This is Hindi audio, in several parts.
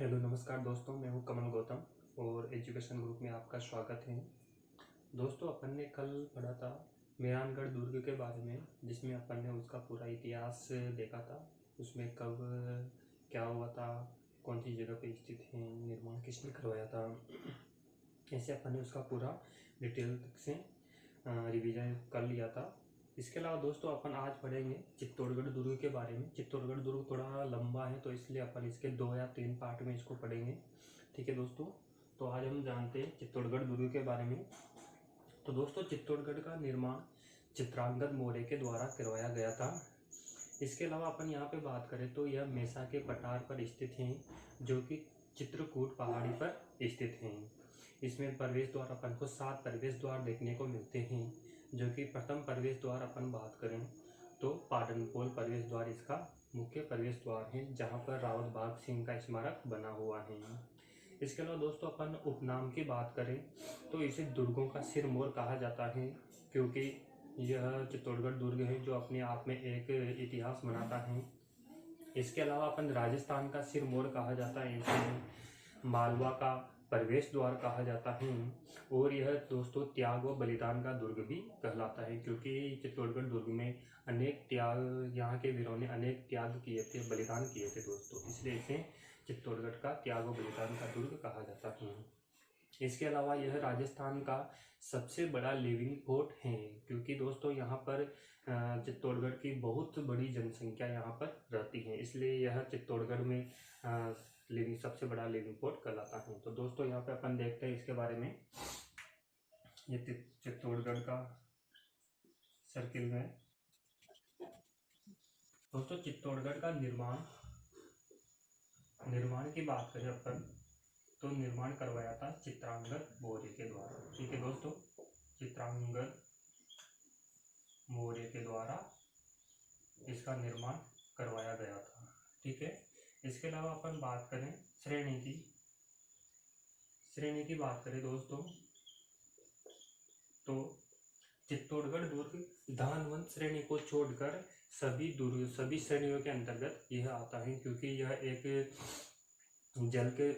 हेलो नमस्कार दोस्तों, मैं हूं कमल गौतम और एजुकेशन ग्रुप में आपका स्वागत है। दोस्तों, अपन ने कल पढ़ा था मेहरानगढ़ दुर्ग के बारे में, जिसमें अपन ने उसका पूरा इतिहास देखा था। उसमें कब क्या हुआ था, कौन सी जगह पे स्थित है, निर्माण किसने करवाया था, ऐसे अपन ने उसका पूरा डिटेल से रिवीजन कर लिया था। इसके अलावा दोस्तों अपन आज पढ़ेंगे चित्तौड़गढ़ दुर्ग के बारे में। चित्तौड़गढ़ दुर्ग थोड़ा लंबा है, तो इसलिए अपन इसके 2 या 3 पार्ट में इसको पढ़ेंगे। ठीक है दोस्तों, तो आज हम जानते हैं चित्तौड़गढ़ दुर्ग के बारे में। तो दोस्तों, चित्तौड़गढ़ का निर्माण चित्रांगद मौर्य के द्वारा करवाया गया था। इसके अलावा अपन यहाँ पे बात करें तो यह मेसा के पठार पर स्थित है, जो कि चित्रकूट पहाड़ी पर स्थित है। इसमें प्रवेश द्वार अपन को 7 प्रवेश द्वार देखने को मिलते हैं, जो कि प्रथम प्रवेश द्वार अपन बात करें तो पाटनपोल प्रवेश द्वार इसका मुख्य प्रवेश द्वार है, जहाँ पर रावत बाघ सिंह का स्मारक बना हुआ है। इसके अलावा दोस्तों अपन उपनाम की बात करें तो इसे दुर्गों का सिरमौर कहा जाता है, क्योंकि यह चित्तौड़गढ़ दुर्ग है जो अपने आप में एक इतिहास बनाता है। इसके अलावा अपन राजस्थान का सिरमौर कहा जाता है, इसे मालवा का प्रवेश द्वार कहा जाता है। और यह दोस्तों त्याग व बलिदान का दुर्ग भी कहलाता है, क्योंकि चित्तौड़गढ़ दुर्ग में अनेक त्याग, यहाँ के वीरों ने अनेक त्याग किए थे, बलिदान किए थे दोस्तों, इसलिए इसे चित्तौड़गढ़ का त्याग व बलिदान का दुर्ग कहा जाता है। इसके अलावा यह राजस्थान का सबसे बड़ा लिविंग फोर्ट है, क्योंकि दोस्तों यहाँ पर चित्तौड़गढ़ की बहुत बड़ी जनसंख्या यहाँ पर रहती है, इसलिए यह चित्तौड़गढ़ में लिविंग सबसे बड़ा लिविंग फोर्ट कहलाता है। तो दोस्तों यहाँ पे अपन देखते हैं इसके बारे में। ये चित्तौड़गढ़ का सर्किल में दोस्तों चित्तौड़गढ़ का निर्माण की बात करें अपन तो निर्माण करवाया था चित्रांगद मौर्य के द्वारा। ठीक है दोस्तों, चित्रांगद मौर्य के द्वारा इसका निर्माण करवाया गया था। ठीक है, इसके अलावा अपन बात करें श्रेणी की बात करें दोस्तों तो चित्तौड़गढ़ दुर्ग धानवंत श्रेणी को छोड़कर सभी श्रेणियों के अंतर्गत यह आता है, क्योंकि यह एक जल के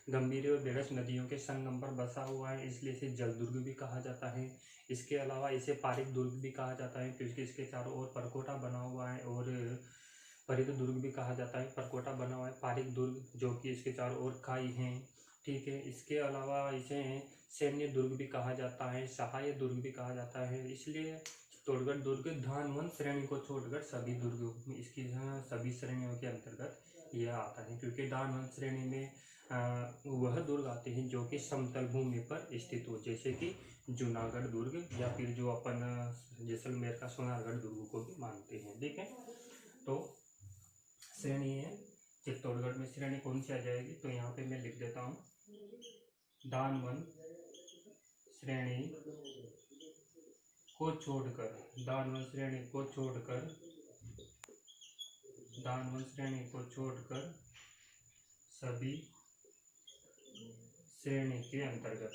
गंभीर और बेड़स नदियों के संगम पर बसा हुआ है, इसलिए इसे जल दुर्ग भी कहा जाता है। इसके अलावा इसे पारिक दुर्ग भी कहा जाता है, क्योंकि इसके चारों ओर परकोटा बना हुआ है, और परित दुर्ग भी कहा जाता है। परकोटा बना हुआ है, पारिक दुर्ग जो कि इसके चारों ओर खाई हैं। ठीक है, इसके अलावा इसे सैन्य दुर्ग भी कहा जाता है, सहायक दुर्ग भी कहा जाता है। इसलिए चित्तौड़गढ़ दुर्ग धानवंत श्रेणी को छोड़कर सभी दुर्ग इसकी सभी श्रेणियों के अंतर्गत यह आता है, क्योंकि धानवंत श्रेणी में वह दुर्ग आते हैं जो कि समतल भूमि पर स्थित हो, जैसे कि जूनागढ़ दुर्ग या फिर जो अपन जैसलमेर का सोनारगढ़ दुर्ग को भी मानते हैं। ठीक है, तो श्रेणी है चित्तौड़गढ़ में श्रेणी कौन सी आ जाएगी, तो यहाँ पे मैं लिख देता हूँ धानवंत श्रेणी को छोड़कर सभी श्रेणी के अंतर्गत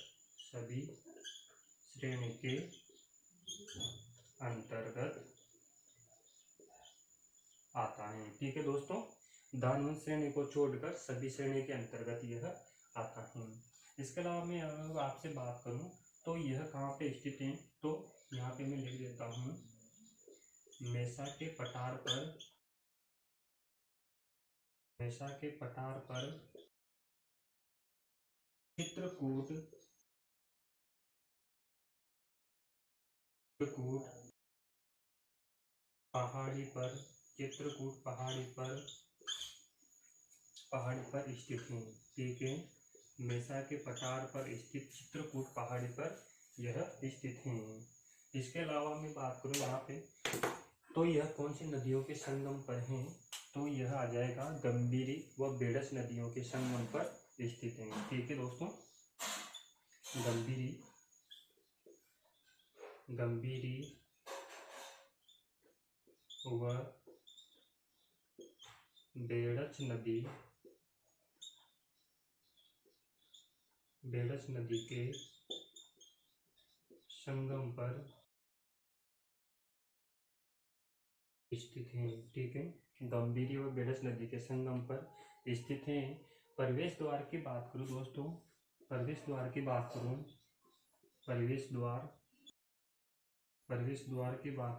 आता है। ठीक है दोस्तों, धानवंत श्रेणी को छोड़कर सभी श्रेणी के अंतर्गत यह आता है। इसके अलावा मैं अगर आपसे बात करूं तो यह कहाँ पे स्थित है, तो यहाँ पे मैं लिख देता हूँ मेसा के पठार पर चित्रकूट पहाड़ी पर स्थित है। ठीक है, मेसा के पठार पर स्थित चित्रकूट पहाड़ी पर यह स्थित है। इसके अलावा मैं बात करूँ यहाँ पे तो यह कौन सी नदियों के संगम पर है, तो यह आ जाएगा गंभीरी व बेड़स नदियों के संगम पर स्थित है। ठीक है दोस्तों, गंभीरी व बेड़स नदी के संगम पर स्थित है। ठीक है, गंभीरी व बेडस नदी के संगम पर स्थित हैं। प्रवेश द्वार की बात करूं दोस्तों, प्रवेश द्वार की बात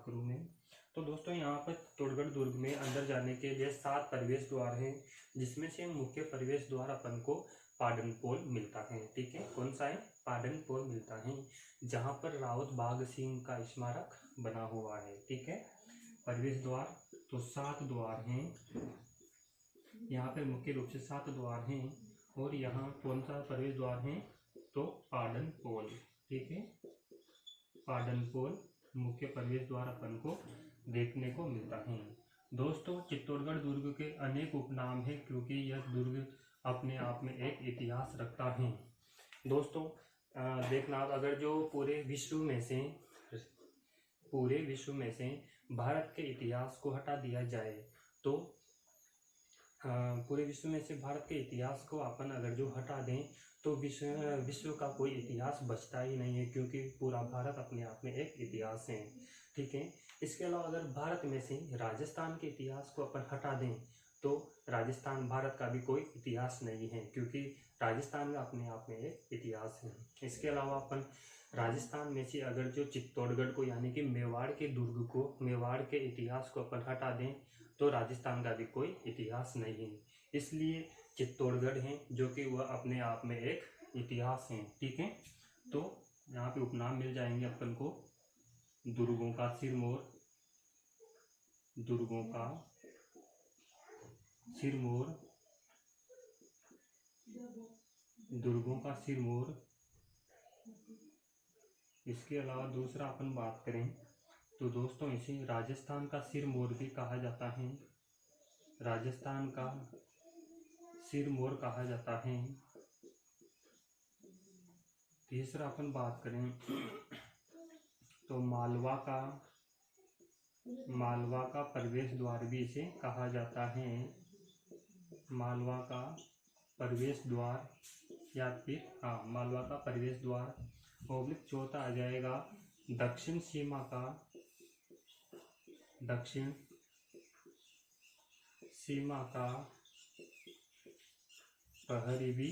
करूं मैं, तो दोस्तों यहाँ पर चित्तौड़गढ़ दुर्ग में अंदर जाने के लिए 7 प्रवेश द्वार हैं, जिसमें से मुख्य प्रवेश द्वार अपन को पाडन पोल मिलता है। ठीक है, कौन सा है? पाडन पोल मिलता है, जहाँ पर राउत बाघ सिंह का स्मारक बना हुआ है। ठीक है, प्रवेश द्वार तो 7 द्वार हैं, यहाँ पे मुख्य रूप से 7 द्वार हैं। और यहाँ कौन सा प्रवेश द्वार है? तो पाडन पोल। ठीक है, पाडन पोल मुख्य प्रवेश द्वार अपन को देखने को मिलता है। दोस्तों चित्तौड़गढ़ दुर्ग के अनेक उपनाम हैं, क्योंकि यह दुर्ग अपने आप में एक इतिहास रखता है। दोस्तों देखना, अगर जो पूरे विश्व में से भारत के इतिहास को हटा दिया जाए, तो पूरे विश्व में से भारत के इतिहास को अपन अगर जो हटा दें, तो विश्व का कोई इतिहास बचता ही नहीं है, क्योंकि पूरा भारत अपने आप में एक इतिहास है। ठीक है, इसके अलावा अगर भारत में से राजस्थान के इतिहास को अपन हटा दें, तो राजस्थान भारत का भी कोई इतिहास नहीं है, क्योंकि राजस्थान का अपने आप में एक इतिहास है। इसके अलावा अपन राजस्थान में से अगर जो चित्तौड़गढ़ को, यानी कि मेवाड़ के दुर्ग को, मेवाड़ के इतिहास को अपन हटा दें, तो राजस्थान का भी कोई इतिहास नहीं है। इसलिए चित्तौड़गढ़ है जो कि वह अपने आप में एक इतिहास है। ठीक है, तो यहाँ पे उपनाम मिल जाएंगे अपन को: दुर्गों का सिरमौर, दुर्गों का सिरमौर, दुर्गों का सिरमौर। इसके अलावा दूसरा अपन बात करें तो दोस्तों इसे राजस्थान का सिरमौर भी कहा जाता है, राजस्थान का सिरमौर कहा जाता है। तीसरा अपन बात करें तो मालवा का प्रवेश द्वार भी इसे कहा जाता है, मालवा का प्रवेश द्वार, या फिर मालवा का प्रवेश द्वार। और चौथा आ जाएगा दक्षिण सीमा का प्रहरी भी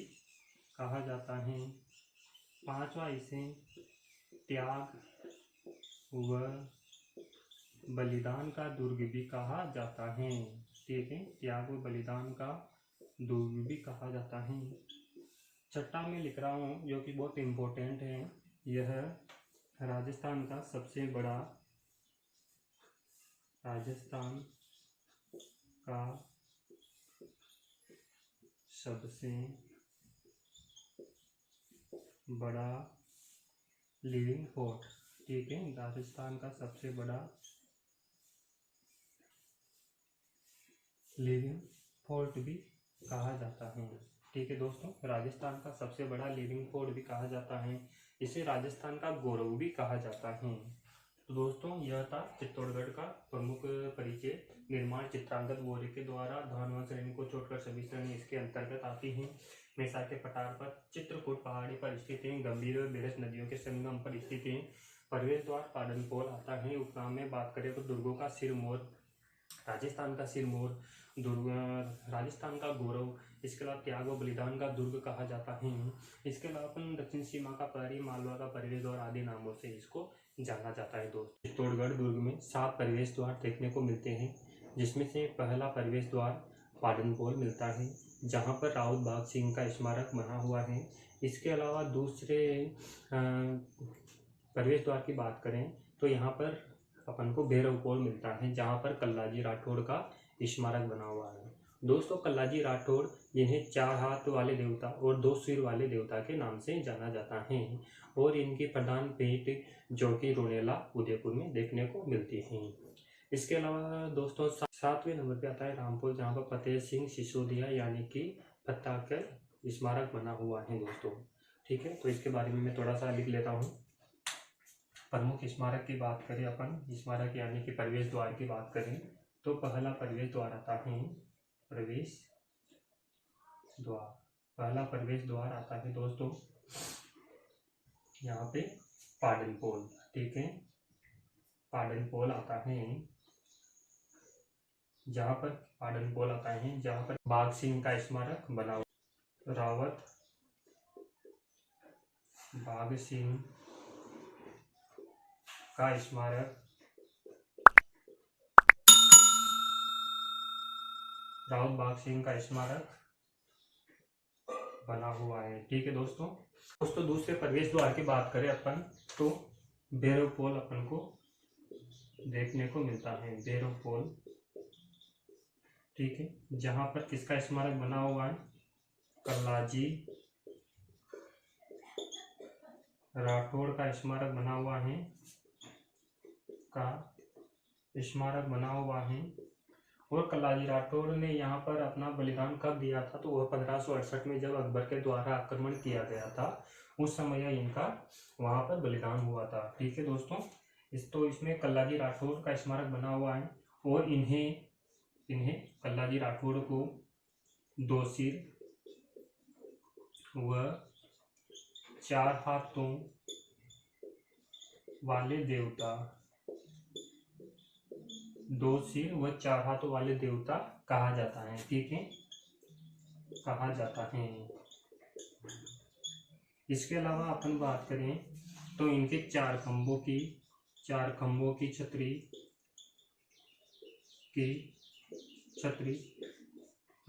कहा जाता है। पांचवा इसे त्याग व बलिदान का दुर्ग भी कहा जाता है। ठीक है, त्याग व बलिदान का दुर्ग भी कहा जाता है। छठा में लिख रहा हूँ, जो कि बहुत इम्पोर्टेंट है, यह राजस्थान का सबसे बड़ा लिविंग फोर्ट। ठीक है, राजस्थान का सबसे बड़ा लिविंग फोर्ट भी कहा जाता है। ठीक है दोस्तों, राजस्थान का सबसे बड़ा लिविंग फोर्ट भी कहा जाता है, इसे राजस्थान का गौरव भी कहा जाता है। तो दोस्तों यह था चित्तौड़गढ़ का प्रमुख परिचय। निर्माण चित्रांगद मौर्य के द्वारा। धानवा श्रेणी को छोड़कर सभी श्रेणी इसके अंतर्गत आती हैं। मेसा के पठार पर, चित्रकूट पहाड़ी पर स्थित है। गंभीर व बेडस नदियों के संगम पर स्थित है। प्रवेश द्वार पाडन पोल आता है। उपनाम में बात करें तो दुर्गों का सिरमौर, राजस्थान का सिरमौर, दुर्ग राजस्थान का गौरव। इसके अलावा त्याग व बलिदान का दुर्ग कहा जाता है। इसके अलावा अपन दक्षिण सीमा का प्रहरी, मालवा का प्रवेश द्वार आदि नामों से इसको जाना जाता है। दोस्तों चित्तौड़गढ़ दुर्ग में 7 प्रवेश द्वार देखने को मिलते हैं, जिसमें से पहला प्रवेश द्वार पाडन पोल मिलता है, जहां पर राउत बाघ सिंह का स्मारक बना हुआ है। इसके अलावा दूसरे प्रवेश द्वार की बात करें तो यहाँ पर अपन को भैरव पोल मिलता है, जहाँ पर कल्लाजी राठौड़ का स्मारक बना हुआ है। दोस्तों कल्लाजी राठौड़, जिन्हें 4 हाथ वाले देवता और 2 सिर वाले देवता के नाम से जाना जाता है, और इनकी प्रधान भेंट जो कि रोनेला उदयपुर में देखने को मिलती है। इसके अलावा दोस्तों 7वें नंबर पे आता है रामपुर, जहाँ पर फतेह सिंह सिसोदिया यानी कि फत्ता का स्मारक बना हुआ है दोस्तों। ठीक है, तो इसके बारे में मैं थोड़ा सा लिख लेता हूँ। प्रमुख स्मारक की बात करें अपन, स्मारक यानी कि प्रवेश द्वार की बात करें तो पहला प्रवेश द्वार आता है, पहला प्रवेश द्वार आता है दोस्तों यहाँ पे पाडन पोल। ठीक है, पाडन पोल आता है। जहाँ पर पाडन पोल आता है, जहाँ पर बाघ सिंह का स्मारक बना हुआ। रावत बाघ सिंह का स्मारक, रावत बाघ सिंह का स्मारक बना हुआ है। ठीक है दोस्तों। दूसरे प्रवेश द्वार की बात करें अपन तो भैरव पोल अपन को देखने को मिलता है। भैरव पोल, ठीक है, जहां पर किसका स्मारक बना हुआ है? कल्लाजी राठौड़ का स्मारक बना हुआ है, और कल्लाजी राठौड़ ने यहाँ पर अपना बलिदान कब दिया था? तो वह 1568 में जब अकबर के द्वारा आक्रमण किया गया था, उस समय इनका वहां पर बलिदान हुआ था। ठीक है दोस्तों। इसमें कल्लाजी राठौड़ का स्मारक बना हुआ है, और इन्हें कल्लाजी राठौड़ को 2 सिर व 4 हाथों वाले देवता, 2 सिर व 4 हाथों वाले देवता कहा जाता है। ठीक है, कहा जाता है। इसके अलावा अपन बात करें तो इनके 4 खंभों की छतरी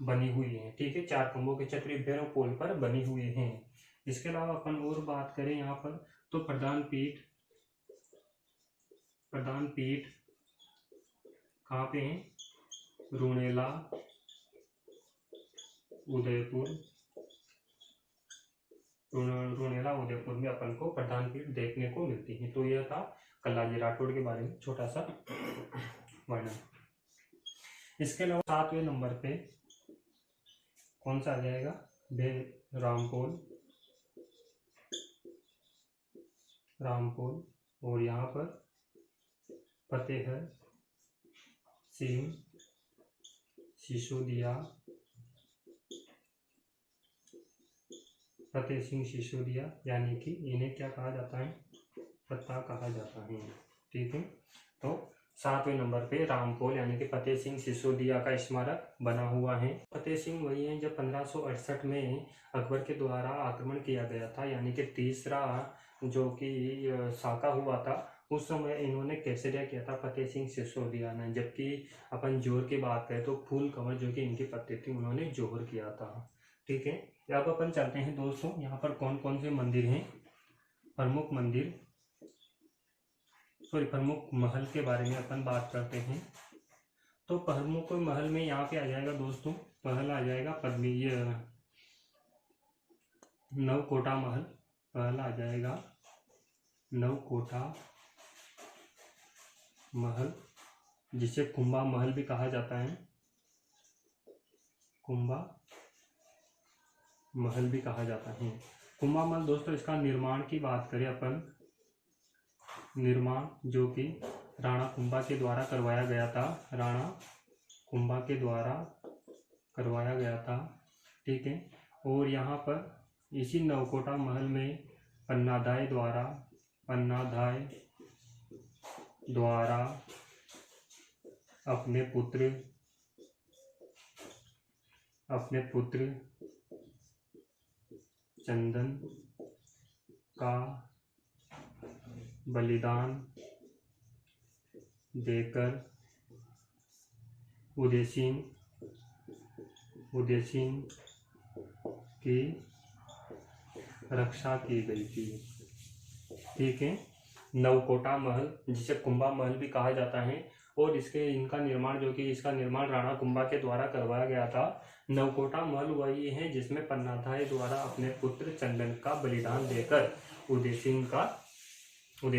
बनी हुई है। ठीक है, 4 खंभों की छतरी भैरव पोल पर बनी हुई है। इसके अलावा अपन और बात करें यहाँ पर तो प्रधान पीठ कहाँ पे है? रूणेला उदयपुर में अपन को प्रधान पीठ देखने को मिलती है। तो यह था कल्लाजी राठौड़ के बारे में छोटा सा वर्णन। इसके अलावा 7वें नंबर पे कौन सा आ जाएगा? रामपोल, और यहाँ पर फतेह सिंह सिसोदिया, यानी कि इन्हें क्या कहा जाता है? पत्ता कहा जाता है। ठीक है, तो 7वें नंबर पे रामपोल यानी कि फतेह सिंह सिसोदिया का स्मारक बना हुआ है। फतेह सिंह वही है जब 1568 में अकबर के द्वारा आक्रमण किया गया था, यानी कि तीसरा जो कि साका हुआ था, उस समय इन्होंने केसरिया किया था फतेह सिंह सिसोदिया ने। जबकि अपन जोहर की बात करें तो फूल कंवर जो कि इनकी पत्नी थी, उन्होंने जोहर किया था। ठीक है, अब अपन चलते हैं दोस्तों यहाँ पर कौन कौन से मंदिर हैं। प्रमुख महल के बारे में अपन बात करते हैं। तो प्रमुख महल में यहाँ पे आ जाएगा दोस्तों, महल आ जाएगा नवकोटा महल, पहला आ जाएगा नवकोटा महल, जिसे कुंभा महल भी कहा जाता है। कुंभा महल भी कहा जाता है। कुंभा महल दोस्तों, इसका निर्माण की बात करें अपन, निर्माण जो कि राणा कुंभा के द्वारा करवाया गया था। ठीक है, और यहाँ पर इसी नवकोटा महल में पन्नाधाय द्वारा अपने पुत्र चंदन का बलिदान देकर उदय सिंह की रक्षा की गई थी। ठीक है, नवकोटा महल जिसे कुंभा महल भी कहा जाता है, और इसका निर्माण राणा कुंभा के द्वारा करवाया गया था। नवकोटा महल वही है जिसमें पन्नाधाय द्वारा अपने पुत्र चंदन का बलिदान देकर उदय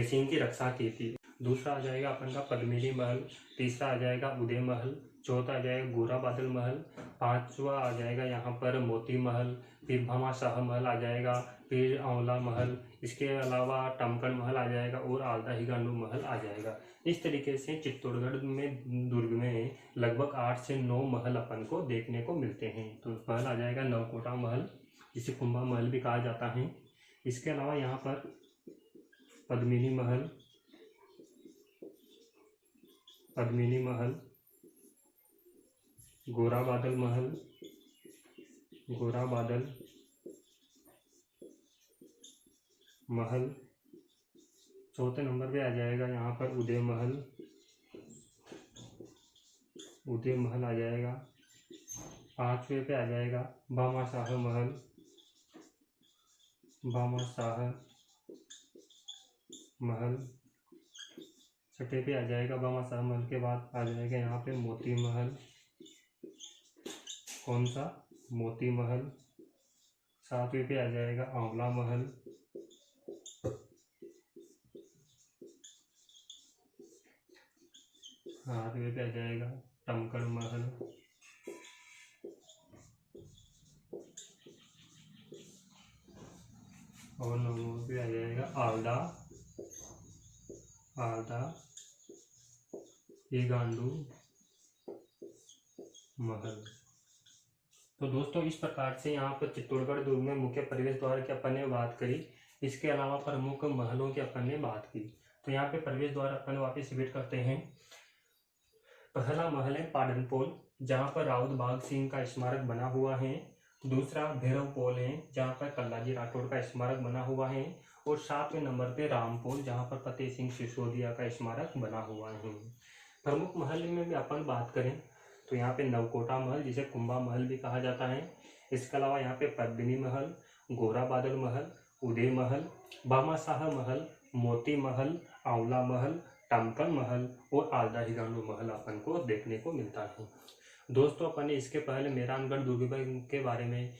सिंह की रक्षा की थी। दूसरा आ जाएगा अपन का पद्मिनी महल, तीसरा आ जाएगा उदय महल, चौथा आ जाएगा गोरा बादल महल, 5वां आ जाएगा यहाँ पर मोती महल, फिर भामाशाह महल आ जाएगा, फिर औंला महल, इसके अलावा टमकन महल आ जाएगा, और आलदा हिगांडू महल आ जाएगा। इस तरीके से चित्तौड़गढ़ में दुर्ग में लगभग 8 से 9 महल अपन को देखने को मिलते हैं। तो पहला आ जाएगा नवकोटा महल, जिसे कुंभा महल भी कहा जाता है। इसके अलावा यहाँ पर पद्मिनी महल, गोरा बादल महल, गोरा बादल महल। चौथे नंबर पे आ जाएगा यहाँ पर उदय महल, उदय महल आ जाएगा। पांचवे पे आ जाएगा भामाशाह महल, भामाशाह महल। छठे पे आ जाएगा भामाशाह महल के बाद आ जाएगा यहाँ पे मोती महल। कौन सा? मोती महल। सातवें पे आ जाएगा आंवला महल। आठवें पे आ जाएगा टमकड़ महल। और नौवें पे आ जाएगा आलदा, आलदा गांडू महल। तो दोस्तों इस प्रकार से यहाँ पर चित्तौड़गढ़ दुर्ग में मुख्य प्रवेश द्वार की अपन ने बात करी। इसके अलावा प्रमुख महलों की अपन ने बात की। तो यहाँ पे प्रवेश द्वार अपन वापस रिपीट करते हैं। पहला महल है पाडनपोल, जहाँ पर राउत बाघ सिंह का स्मारक बना हुआ है। दूसरा भैरव पोल है, जहाँ पर कल्लाजी राठौड़ का स्मारक बना हुआ है। और 7वें नंबर पे रामपोल, जहाँ पर फतेह सिंह सिसोदिया का स्मारक बना हुआ है। प्रमुख महल में भी अपन बात करें तो यहाँ पे नवकोटा महल, जिसे कुंभा महल भी कहा जाता है। इसके अलावा यहाँ पे पद्मिनी महल, गोरा बादल महल, उदय महल, भामाशाह महल, मोती महल, आंवला महल, टमकड़ महल और आलदा हिगांडू महल अपन को देखने को मिलता है। दोस्तों अपन ने इसके पहले मेहरानगढ़ दुर्ग के बारे में,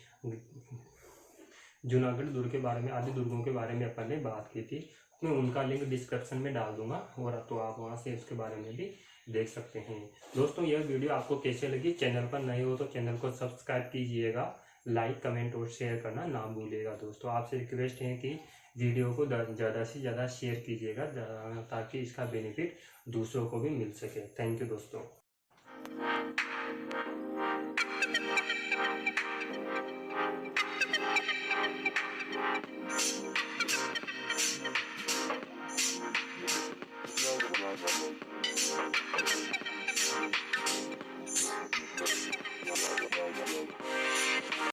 जूनागढ़ दुर्ग के बारे में, आदि दुर्गों के बारे में अपन ने बात की थी। मैं उनका लिंक डिस्क्रिप्शन में डाल दूंगा और तो आप वहां से उसके बारे में भी देख सकते हैं। दोस्तों यह वीडियो आपको कैसे लगी? चैनल पर नए हो तो चैनल को सब्सक्राइब कीजिएगा, लाइक कमेंट और शेयर करना ना भूलिएगा। दोस्तों आपसे रिक्वेस्ट है कि वीडियो को ज़्यादा से ज़्यादा शेयर कीजिएगा ताकि इसका बेनिफिट दूसरों को भी मिल सके। थैंक यू दोस्तों।